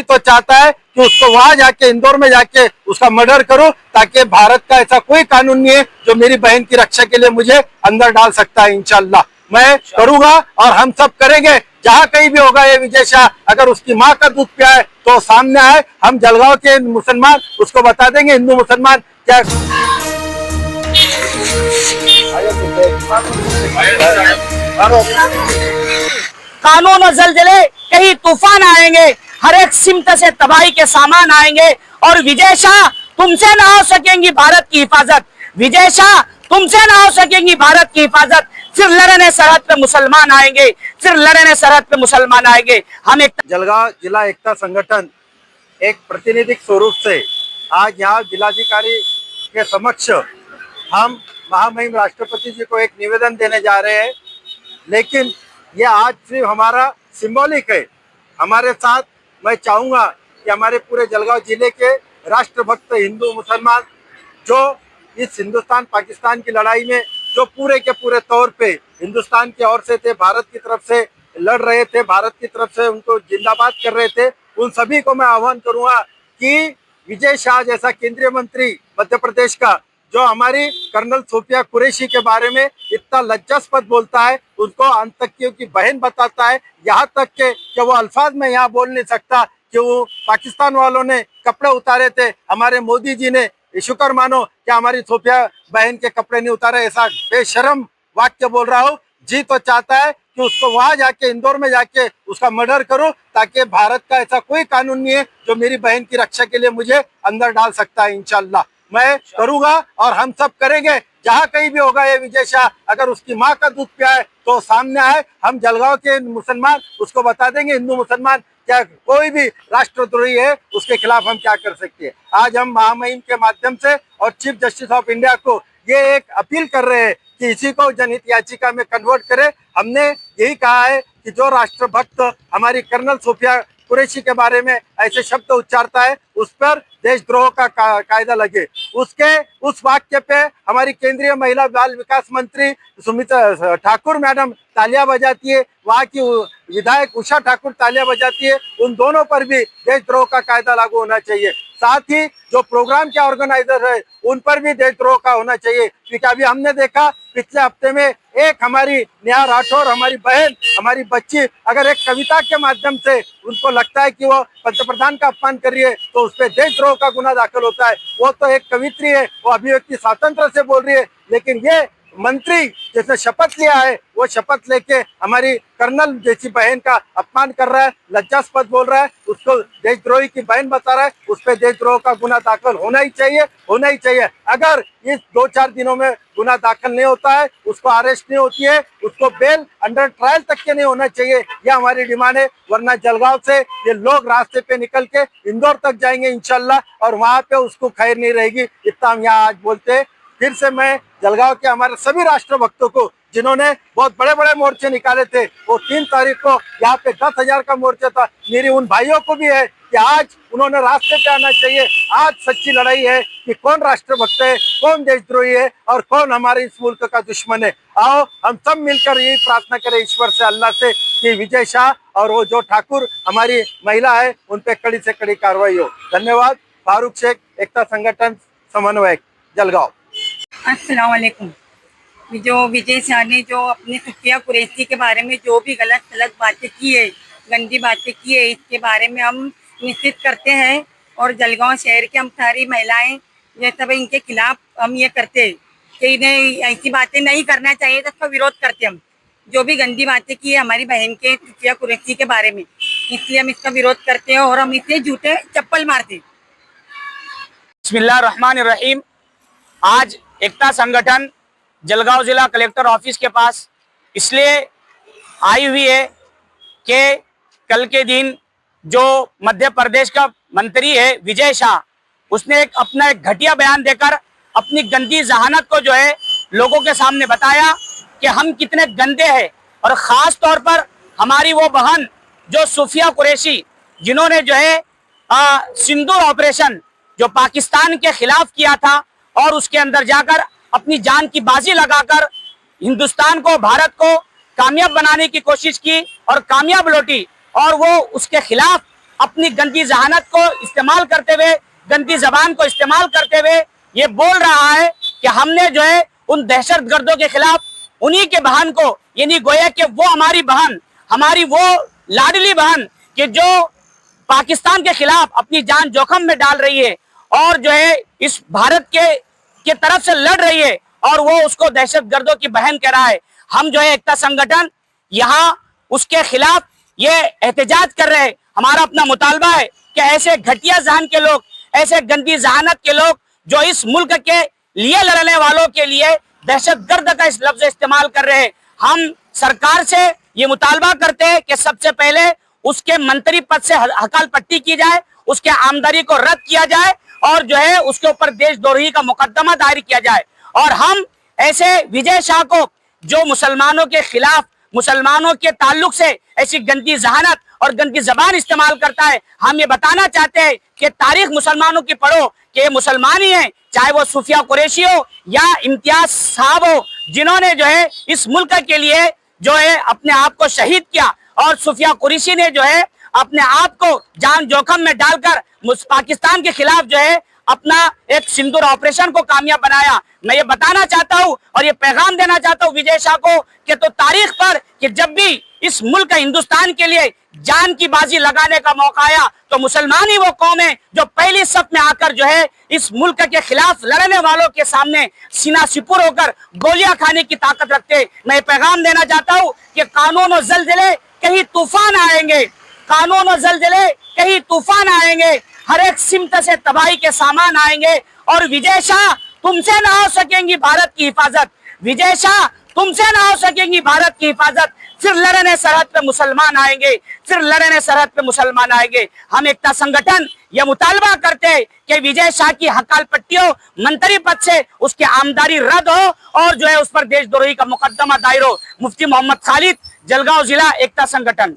जी तो चाहता है कि उसको वहां जाके इंदौर में जाके उसका मर्डर करूं, ताकि भारत का ऐसा कोई कानून नहीं है जो मेरी बहन की रक्षा के लिए मुझे अंदर डाल सकता है। इंशाल्लाह मैं करूंगा और हम सब करेंगे। जहां कहीं भी होगा ये विजय शाह अगर उसकी माँ का दूध पिया है तो सामने आए, हम जलगांव के मुसलमान उसको बता देंगे, हिंदू मुसलमान क्या। कानून और जलजले कहीं तूफान आएंगे, हर एक सिमत से तबाही के सामान आएंगे और विजय शाह तुमसे ना हो सकेंगी भारत की हिफाजत। विजय शाह तुमसे ना हो सकेंगी भारत की हिफाजत। फिर लड़ने सरहद पे मुसलमान आएंगे, फिर लड़ने सरहद पे मुसलमान आएंगे। हम एक जलगांव जिला एकता संगठन एक प्रतिनिधिक स्वरूप से आज यहाँ जिलाधिकारी के समक्ष हम महामहिम राष्ट्रपति जी को एक निवेदन देने जा रहे हैं। लेकिन ये आज सिर्फ हमारा सिंबॉलिक है। हमारे साथ मैं चाहूँगा कि हमारे पूरे जलगांव जिले के राष्ट्रभक्त हिंदू मुसलमान जो इस हिंदुस्तान पाकिस्तान की लड़ाई में जो पूरे के पूरे तौर पे हिंदुस्तान की ओर से थे, भारत की तरफ से लड़ रहे थे, भारत की तरफ से उनको जिंदाबाद कर रहे थे, उन सभी को मैं आह्वान करूंगा कि विजय शाह जैसा केंद्रीय मंत्री मध्य प्रदेश का जो हमारी कर्नल सोफिया कुरैशी के बारे में इतना लज्जास्पद बोलता है, उसको आतंकियों की बहन बताता है, यहाँ तक के कि वो अल्फाज में यहाँ बोल नहीं सकता कि वो पाकिस्तान वालों ने कपड़े उतारे थे, हमारे मोदी जी ने शुक्र मानो कि हमारी सोफिया बहन के कपड़े नहीं उतारे, ऐसा बेशरम वाक्य बोल रहा हूँ। जी तो चाहता है कि उसको वहां जाके इंदौर में जाके उसका मर्डर करूं, ताकि भारत का ऐसा कोई कानून नहीं है जो मेरी बहन की रक्षा के लिए मुझे अंदर डाल सकता है। इंशाल्लाह मैं करूंगा और हम सब करेंगे। जहां कहीं भी होगा ये विजय शाह अगर उसकी माँ का दूध पिया है तो सामने आए, हम जलगांव के मुसलमान उसको बता देंगे, हिंदू मुसलमान क्या कोई भी राष्ट्रद्रोही है उसके खिलाफ हम क्या कर सकते हैं। आज हम महामहिम के माध्यम से और चीफ जस्टिस ऑफ इंडिया को ये एक अपील कर रहे हैं कि इसी को जनहित याचिका में कन्वर्ट करे। हमने यही कहा है कि जो राष्ट्रभक्त हमारी कर्नल सोफिया कुरैशी के बारे में ऐसे शब्द उच्चारता है उस पर देशद्रोह का कायदा लगे। उसके उस वाक्य पे हमारी केंद्रीय महिला बाल विकास मंत्री सुमित्रा ठाकुर मैडम तालियां बजाती है, वहाँ की विधायक उषा ठाकुर तालियां बजाती है, उन दोनों पर भी देशद्रोह का कायदा लागू होना चाहिए। साथ ही जो प्रोग्राम के ऑर्गेनाइजर है उन पर भी देशद्रोह का होना चाहिए, क्योंकि अभी हमने देखा पिछले हफ्ते में एक हमारी नेहा राठौर हमारी बहन हमारी बच्ची अगर एक कविता के माध्यम से उनको लगता है कि वो पंतप्रधान का अपमान कर रही है तो उस पर देशद्रोह का गुना दाखिल होता है। वो तो एक कवित्री है, वो अभिव्यक्ति स्वातंत्र से बोल रही है, लेकिन ये मंत्री जिसने शपथ लिया है वो शपथ लेके हमारी कर्नल जैसी बहन का अपमान कर रहा है, लज्जास्पद बोल रहा है, उसको देशद्रोही की बहन बता रहा है, उस पर देशद्रोह का गुना दाखिल होना ही चाहिए, होना ही चाहिए। अगर इस 2-4 दिनों में गुना दाखिल नहीं होता है, उसको अरेस्ट नहीं होती है, उसको बेल अंडर ट्रायल तक के नहीं होना चाहिए, यह हमारी डिमांड है। वरना जलगांव से ये लोग रास्ते पे निकल के इंदौर तक जाएंगे इंशाल्लाह, और वहां पे उसको खैर नहीं रहेगी। इतना हम यहाँ आज बोलते हैं। फिर से मैं जलगांव के हमारे सभी राष्ट्रभक्तों को जिन्होंने बहुत बड़े बड़े मोर्चे निकाले थे, वो 3 तारीख को यहाँ पे 10,000 का मोर्चा था, मेरी उन भाइयों को भी है कि आज उन्होंने रास्ते पे आना चाहिए। आज सच्ची लड़ाई है कि कौन राष्ट्रभक्त है, कौन देशद्रोही है और कौन हमारे इस मुल्क का दुश्मन है। आओ हम सब मिलकर यही प्रार्थना करें ईश्वर से, अल्लाह से, कि विजय शाह और वो जो ठाकुर हमारी महिला है उन पे कड़ी से कड़ी कार्रवाई हो। धन्यवाद। फारूक शेख, एकता संगठन समन्वयक, जलगांव। अस्सलाम वालेकुम। जो विजय शाह ने जो अपनी सोफिया कुरैशी के बारे में जो भी गलत बातें की है, गंदी बातें की है, इसके बारे में हम निश्चित करते हैं और जलगांव शहर के हम सारी महिलाएं ये सब इनके खिलाफ हम ये करते हैं कि इन्हें ऐसी बातें नहीं करना चाहिए, तो इसका विरोध करते हम। जो भी गंदी बातें की है हमारी बहन के सोफिया कुरैशी के बारे में, इसलिए हम इसका विरोध करते हैं और हम इसे झूठे चप्पल मारते। बिस्मिल्लाहिर्रहमानिर्रहीम। आज एकता संगठन जलगांव जिला कलेक्टर ऑफिस के पास इसलिए आई हुई है कि कल के दिन जो मध्य प्रदेश का मंत्री है विजय शाह, उसने अपना एक घटिया बयान देकर अपनी गंदी जहानत को जो है लोगों के सामने बताया कि हम कितने गंदे हैं। और ख़ास तौर पर हमारी वो बहन जो सोफिया कुरैशी, जिन्होंने जो है सिंदूर ऑपरेशन जो पाकिस्तान के खिलाफ किया था और उसके अंदर जाकर अपनी जान की बाजी लगाकर हिंदुस्तान को, भारत को कामयाब बनाने की कोशिश की और कामयाब लौटी, और वो उसके खिलाफ अपनी गंदी जहानत को इस्तेमाल करते हुए, गंदी जबान को इस्तेमाल करते हुए ये बोल रहा है कि हमने जो है उन दहशतगर्दों के खिलाफ उन्हीं के बहन को, यानी गोया कि वो हमारी बहन, हमारी वो लाडली बहन कि जो पाकिस्तान के खिलाफ अपनी जान जोखिम में डाल रही है और जो है इस भारत के तरफ से लड़ रही है, और वो उसको दहशतगर्दों की बहन कह रहा है। हम जो है एकता संगठन यहाँ उसके खिलाफ ये एहतजाज कर रहे हैं। हमारा अपना मुतालबा है कि ऐसे घटिया जहान के लोग, ऐसे गंदी जहानत के लोग जो इस मुल्क के लिए लड़ने वालों के लिए दहशतगर्द का इस लफ्ज इस्तेमाल कर रहे हैं, हम सरकार से ये मुतालबा करते हैं कि सबसे पहले उसके मंत्री पद से हकाल पट्टी की जाए, उसके आमदनी को रद्द किया जाए और जो है उसके ऊपर देशद्रोही का मुकदमा दायर किया जाए। और हम ऐसे विजय शाह को, जो मुसलमानों के खिलाफ, मुसलमानों के ताल्लुक से ऐसी गंदी जहानत और गंदी जबान इस्तेमाल करता है, हम ये बताना चाहते हैं कि तारीख मुसलमानों की पढ़ो कि ये मुसलमान ही है, चाहे वो सूफिया कुरैशी हो या इम्तियाज साहब हो, जिन्होंने जो है इस मुल्क के लिए जो है अपने आप को शहीद किया, और सूफिया कुरैशी ने जो है अपने आप को जान जोखिम में डालकर पाकिस्तान के खिलाफ जो है अपना एक सिंदूर ऑपरेशन को कामयाब बनाया। मैं ये बताना चाहता हूँ और ये पैगाम देना चाहता हूँ विजय शाह को कि तो तारीख पर कि जब भी इस मुल्क हिंदुस्तान के लिए जान की बाजी लगाने का मौका आया तो मुसलमान ही वो कौम है जो पहली सफ में आकर जो है इस मुल्क के खिलाफ लड़ने वालों के सामने सीना सिपुर होकर गोलियां खाने की ताकत रखते। मैं पैगाम देना चाहता हूँ कि कानून और जलजले कहीं तूफान आएंगे, कानून और जलजले कहीं तूफान आएंगे, हर एक सिमत से तबाही के सामान आएंगे, और विजय शाह तुमसे ना हो सकेंगी भारत की हिफाजत, विजय शाह तुमसे ना हो सकेंगी भारत की हिफाजत। फिर लड़ने सरहद पे मुसलमान आएंगे, फिर लड़ने सरहद पे मुसलमान आएंगे। हम एकता संगठन यह मुतालबा करते हैं कि विजय शाह की हकाल पट्टी हो, मंत्री पद से उसकी आमदनी रद्द हो और जो है उस पर देशद्रोही का मुकदमा दायर हो। मुफ्ती मोहम्मद खालिद, जलगांव जिला एकता संगठन।